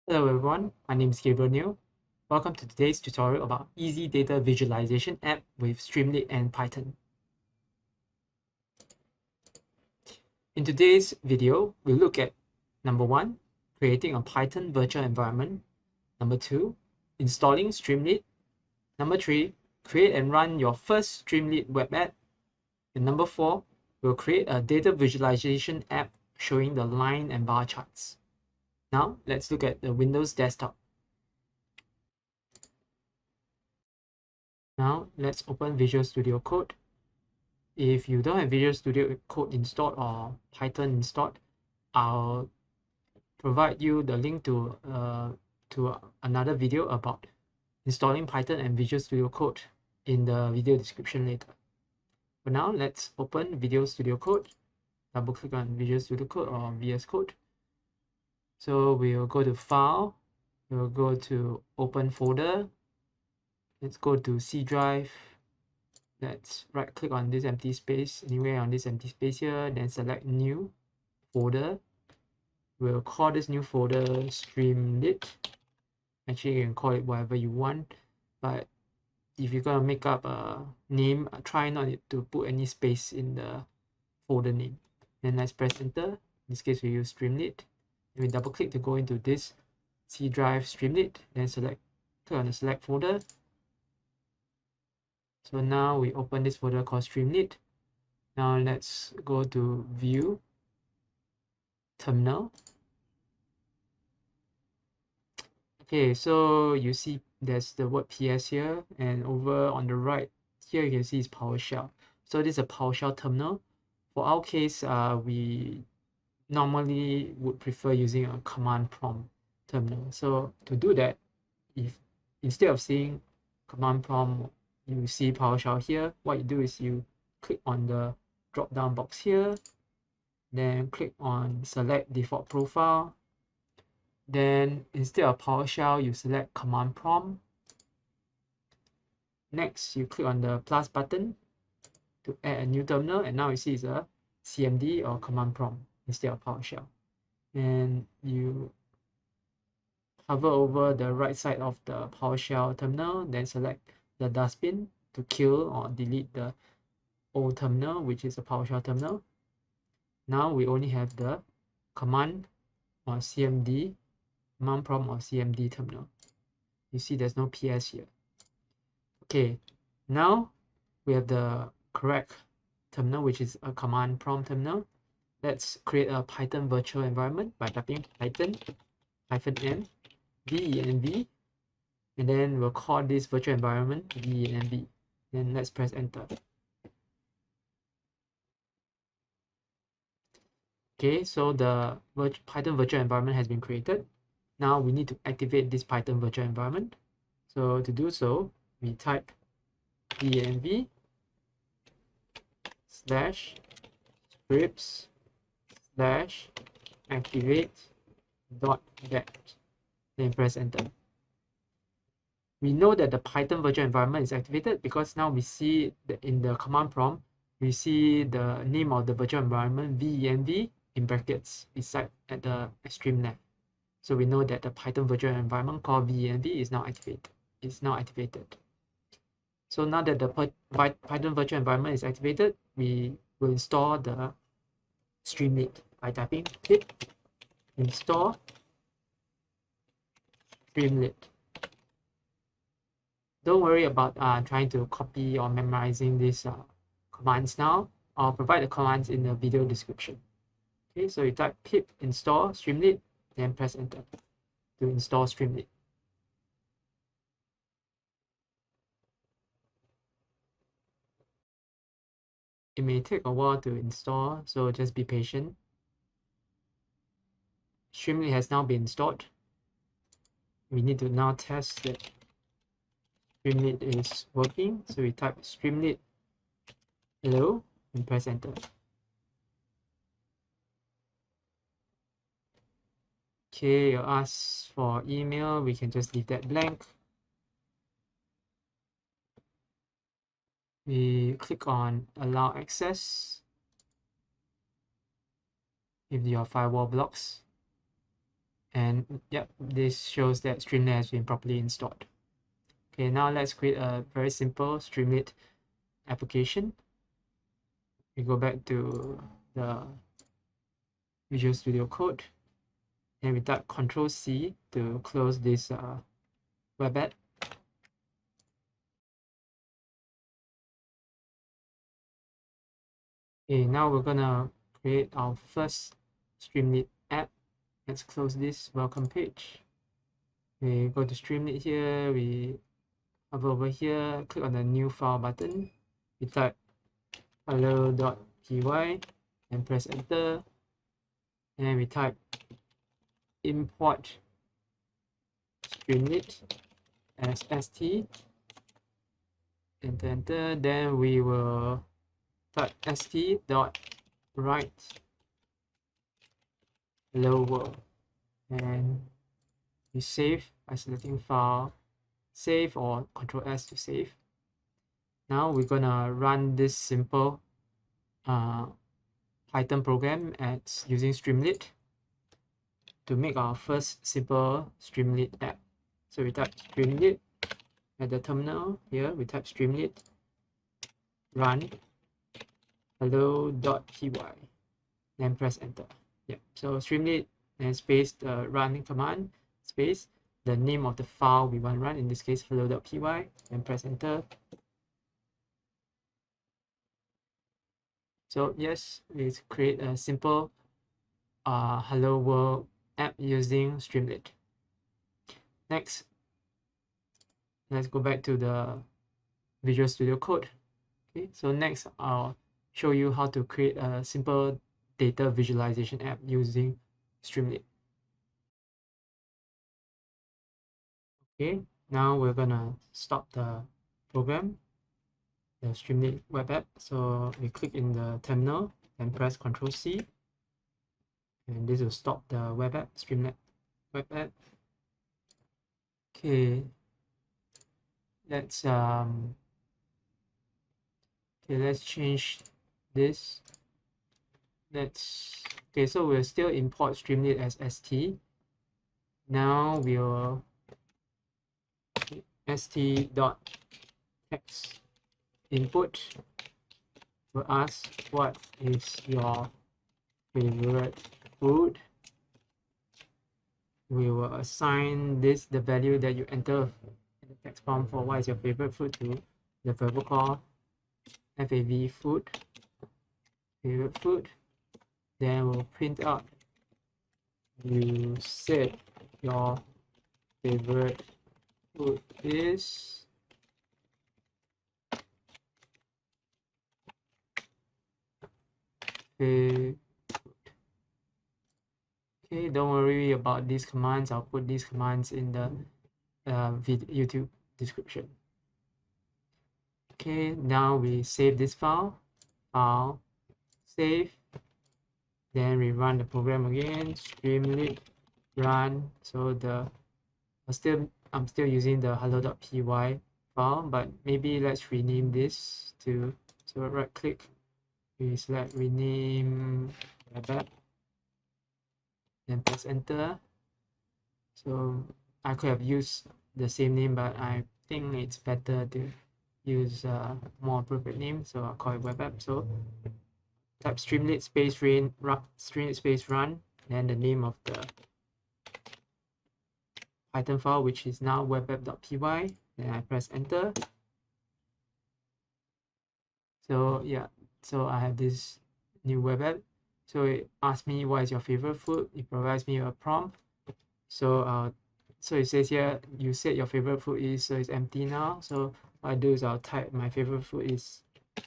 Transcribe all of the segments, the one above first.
Hello everyone, my name is Gabriel Neil. Welcome to today's tutorial about easy data visualization app with Streamlit and Python. In today's video, we'll look at number 1, creating a Python virtual environment. Number 2, installing Streamlit. Number 3, create and run your first Streamlit web app. And number 4, we'll create a data visualization app showing the line and bar charts. Now, let's look at the Windows desktop. Now, let's open Visual Studio Code. If you don't have Visual Studio Code installed or Python installed, I'll provide you the link to another video about installing Python and Visual Studio Code in the video description later. For now, let's open Visual Studio Code. Double click on Visual Studio Code or VS Code. So we'll go to File, we'll go to Open Folder. Let's go to C drive. Let's right click on this empty space, anywhere on this empty space here, then select New Folder. We'll call this new folder Streamlit. Actually, you can call it whatever you want, but if you're gonna make up a name, try not to put any space in the folder name. Then let's press enter. In this case, we use Streamlit. And we double click to go into this C drive Streamlit, then click on the select folder. So now we open this folder called Streamlit. Now let's go to View, Terminal. Okay, so you see there's the word PS here, and over on the right here you can see it's PowerShell. So this is a PowerShell terminal. For our case, we normally would prefer using a command prompt terminal. So to do that, if instead of seeing command prompt, you see PowerShell here, what you do is you click on the drop down box here, then click on select default profile. Then instead of PowerShell, you select command prompt. Next, you click on the plus button to add a new terminal, and now you see it's a CMD or command prompt instead of PowerShell. And you hover over the right side of the PowerShell terminal, then select the dustbin to kill or delete the old terminal, which is a PowerShell terminal. Now we only have the command or CMD, command prompt or CMD terminal. You see there's no PS here. Okay, now we have the correct terminal, which is a command prompt terminal. Let's create a Python virtual environment by typing Python -n venv, and then we'll call this virtual environment venv. Then let's press enter. Okay, so the Python virtual environment has been created. Now we need to activate this Python virtual environment. So to do so, we type venv /scripts /activate.bat. Then press enter. We know that the Python virtual environment is activated because now we see that in the command prompt, we see the name of the virtual environment venv in brackets beside at the extreme left. So we know that the Python virtual environment called venv is now activated. So now that the Python virtual environment is activated, we will install the Streamlit by typing pip install Streamlit. Don't worry about trying to copy or memorizing these commands now. I'll provide the commands in the video description. Okay, so you type pip install Streamlit, then press enter to install Streamlit. It may take a while to install, so just be patient. Streamlit has now been installed. We need to now test that Streamlit is working. So we type Streamlit hello and press enter. Okay, you ask for email, we can just leave that blank. We click on allow access if your firewall blocks, And yep, this shows that Streamlit has been properly installed. Okay, now let's create a very simple Streamlit application. We go back to the Visual Studio Code and we type Ctrl+C to close this web app. Okay, now we're gonna create our first Streamlit app. Let's close this welcome page. We go to Streamlit here, we hover over here, click on the new file button. We type hello.py and press enter. And we type import Streamlit as st. Enter. Then we will type st.write hello world. And we save by selecting file, save, or Ctrl+S to save. Now we're gonna run this simple Python program as using Streamlit to make our first simple Streamlit app. So we type Streamlit at the terminal here. We type Streamlit run hello.py and press enter. Yeah. So Streamlit and space the run command space the name of the file we want to run, in this case hello.py, and press enter. So yes, we create a simple hello world app using Streamlit. Next, let's go back to the Visual Studio Code. Okay, so next I'll show you how to create a simple data visualization app using Streamlit. Okay, now we're gonna stop the program, the Streamlit web app. So we click in the terminal and press Ctrl+C, and this will stop the web app, Streamlit web app. Okay, let's change this. Okay, so we'll still import Streamlit as st. Now we'll st.text input will ask what is your favorite food. We will assign this the value that you enter in the text prompt for what is your favorite food to the variable called fav food, favorite food. Then we'll print out you said your favorite food is okay, don't worry about these commands. I'll put these commands in the YouTube description. Okay, now we save this file, save, then we run the program again, Streamlit run. So I'm still using the hello.py file, but maybe let's rename this to, so right click, we select rename webapp, then press enter. So I could have used the same name, but I think it's better to use a more appropriate name, so I'll call it webapp. So type Streamlit space Streamlit space run, and the name of the Python file, which is now webapp.py. Then I press enter. So yeah, so I have this new web app. So it asks me what is your favorite food. It provides me a prompt. So so it says here you said your favorite food is, so it's empty now. So what I do is I'll type my favorite food is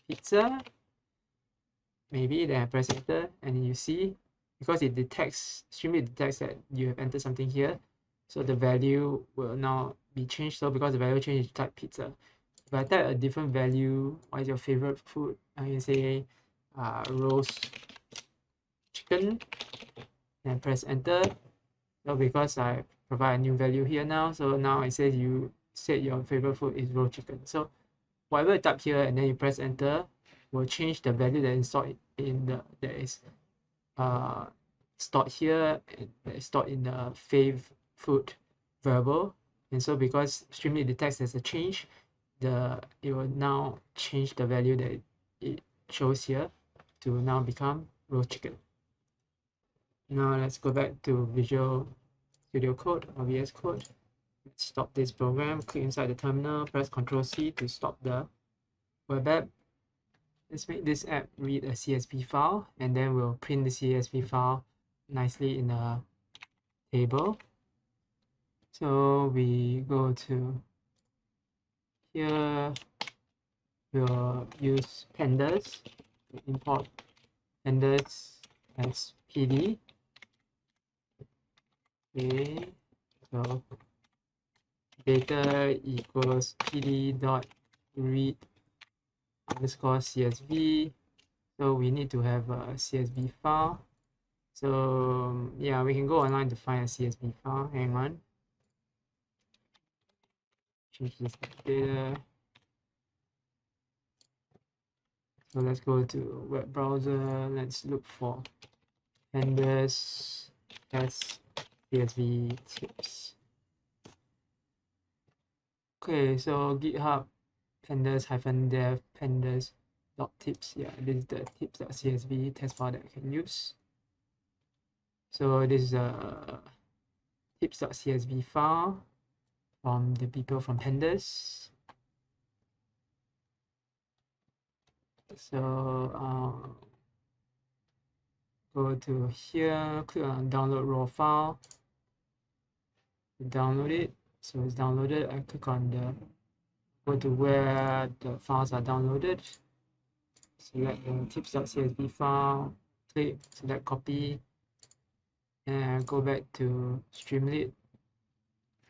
pizza. Maybe, then I press enter, and you see, because it detects, Streamlit detects that you have entered something here, so the value will now be changed. So because the value changed, you type pizza. If I type a different value, what is your favorite food? I can say roast chicken, and press enter. So because I provide a new value here now, so now it says you said your favorite food is roast chicken. So whatever you type here and then you press enter will change the value that is stored in the stored here, stored in the fav food variable. And so because Streamlit detects there's a change, it will now change the value that it shows here to now become roast chicken. Now let's go back to Visual Studio Code or VS Code. Let's stop this program, click inside the terminal, press Ctrl+C to stop the web app. Let's make this app read a CSV file, and then we'll print the CSV file nicely in a table. So we go to here, we'll use pandas to import pandas as PD. Okay, so data equals PD dot read underscore CSV. So we need to have a CSV file. So yeah, we can go online to find a CSV file. Hang on. Change this data. So let's go to web browser. Let's look for pandas as CSV tips. Okay, so GitHub pandas-dev pandas.tips. Yeah, this is the tips.csv test file that I can use. So this is a tips.csv file from the people from pandas. So go to here, click on download raw file, download it. So it's downloaded. I click on go to where the files are downloaded, select the tips.csv file, click, select copy, and go back to Streamlit.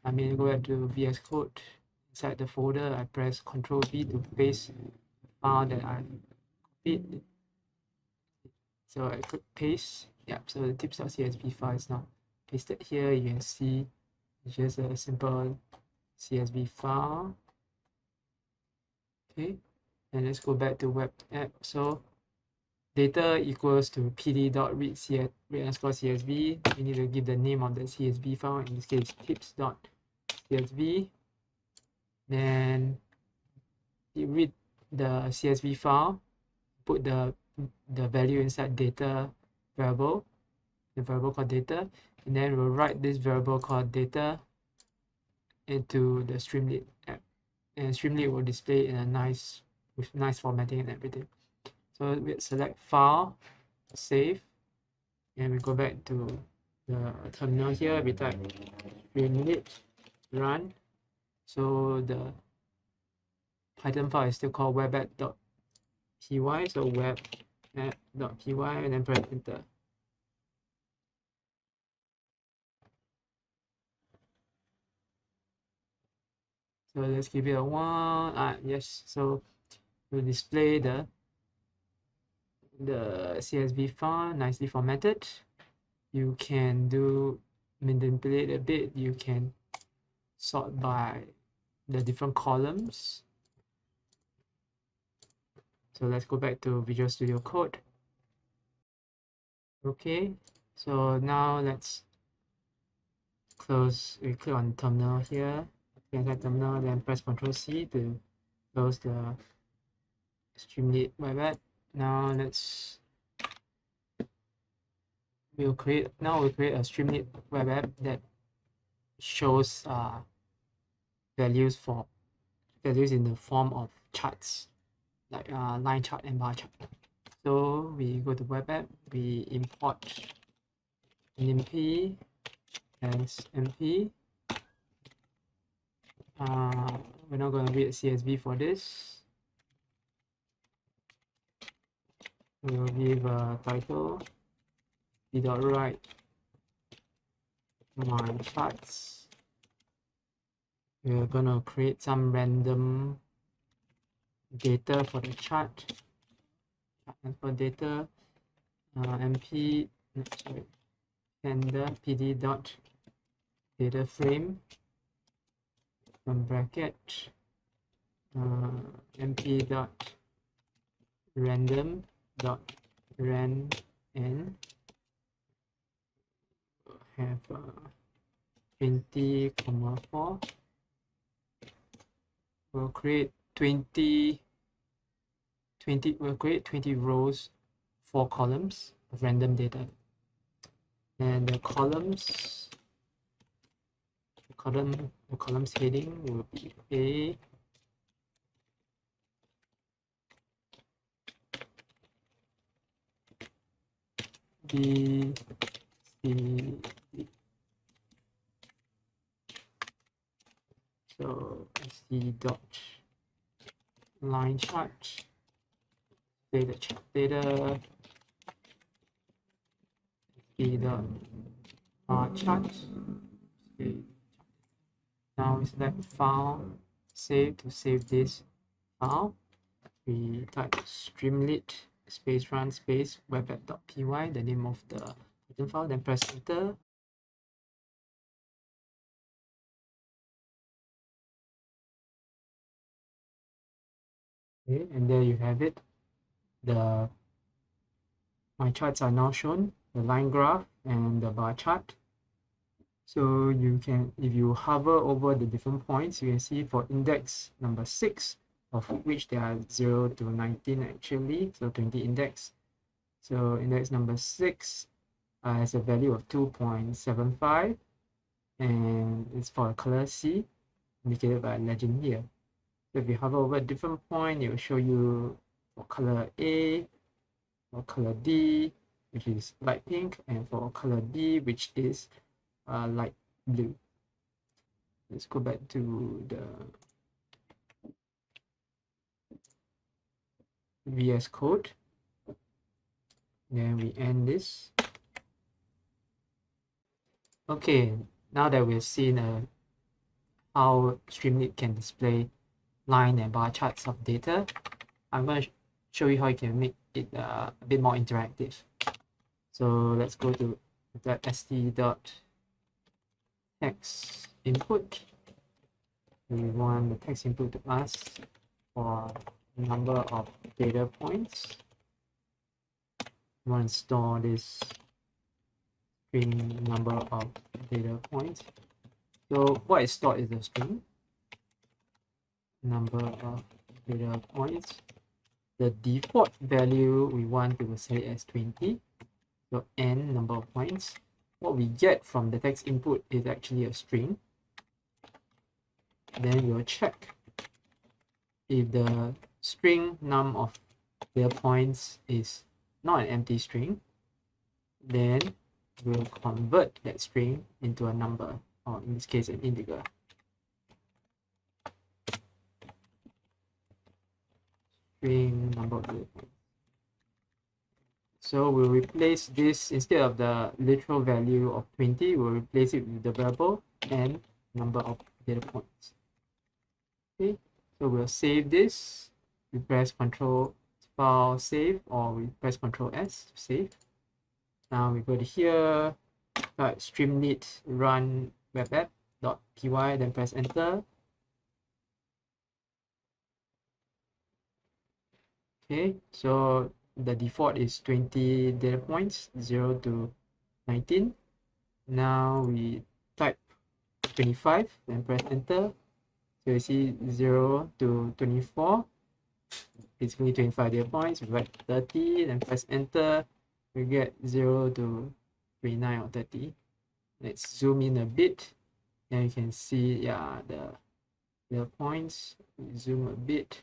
Go back to VS Code. Inside the folder, I press Ctrl+V to paste the file that I copied. So I click paste. Yeah, so the tips.csv file is now pasted here. You can see it's just a simple CSV file. Okay, and let's go back to web app. So data equals to pd.read_csv. We need to give the name of the CSV file, in this case tips.csv. Then you read the CSV file, put the value inside data variable, the variable called data, and then we'll write this variable called data into the Streamlit app, and Streamlit will display in a nice formatting and everything. So we select file, save, and we go back to the terminal here. We type Streamlit run. So the Python file is still called webapp.py. So webapp.py, and then press enter. So let's give it a while. Yes, so we'll display the CSV file nicely formatted. You can manipulate a bit. You can sort by the different columns. So let's go back to Visual Studio Code. Okay, so now let's close. We click on terminal here. Inside terminal, then press Ctrl+C to close the Streamlit web app. Now we'll create a Streamlit web app that shows values in the form of charts, like line chart and bar chart. So we go to web app, we import np as np. We're not going to read CSV for this. We'll give a title p.write my charts. We're going to create some random data for the chart. And for data, pd dot data frame from bracket mp dot random dot ran n have 20,4. We'll create 20 rows, 4 columns of random data, and the columns heading will be A, B, C, D. So SD dot line chart, data, SD dot bar chart. Okay. Now we select file, save. To save this file, we type Streamlit space run space webapp.py, the name of the Python file, then press enter. Okay, and there you have it. My charts are now shown, the line graph and the bar chart. So you can, if you hover over the different points, you can see for index number 6, of which there are 0 to 19 actually, so 20 index. So index number 6 has a value of 2.75, and it's for color C, indicated by a legend here. So if you hover over a different point, it will show you for color A, for color D, which is light pink, and for color D, which is light blue. Let's go back to the VS Code. Then we end this. Okay, now that we've seen how Streamlit can display line and bar charts of data, I'm going to show you how you can make it a bit more interactive. So let's go to the st.text input. We want the text input to ask for number of data points. We want to store this string number of data points. So what is stored is the string number of data points. The default value we want to set it as 20. So n number of points. What we get from the text input is actually a string. Then we'll check if the string num of data points is not an empty string, then we'll convert that string into a number, or in this case an integer. String number of data points. So we'll replace this, instead of the literal value of 20, we'll replace it with the variable and number of data points. Okay, so we'll save this. We press Ctrl File Save, or we press Ctrl S to save. Now we go to here, type Streamlit run webapp.py, then press enter. Okay, so the default is 20 data points, 0 to 19. Now we type 25, then press enter. So you see 0 to 24, basically 25 data points. We write 30, then press enter. We get 0 to 29 or 30. Let's zoom in a bit, and you can see, yeah, the points. We zoom a bit,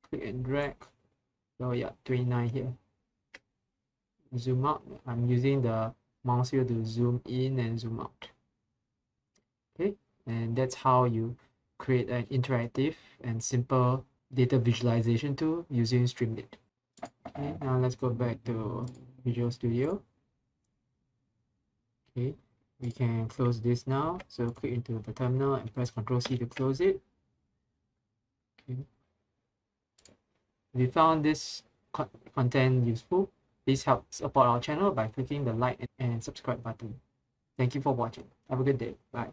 click and drag. So yeah, 29 here. Zoom out. I'm using the mouse here to zoom in and zoom out. Okay, and that's how you create an interactive and simple data visualization tool using Streamlit. Okay, now let's go back to Visual Studio. Okay, we can close this now. So click into the terminal and press Ctrl+C to close it. Okay. If you found this content useful, please help support our channel by clicking the like and subscribe button. Thank you for watching. Have a good day. Bye.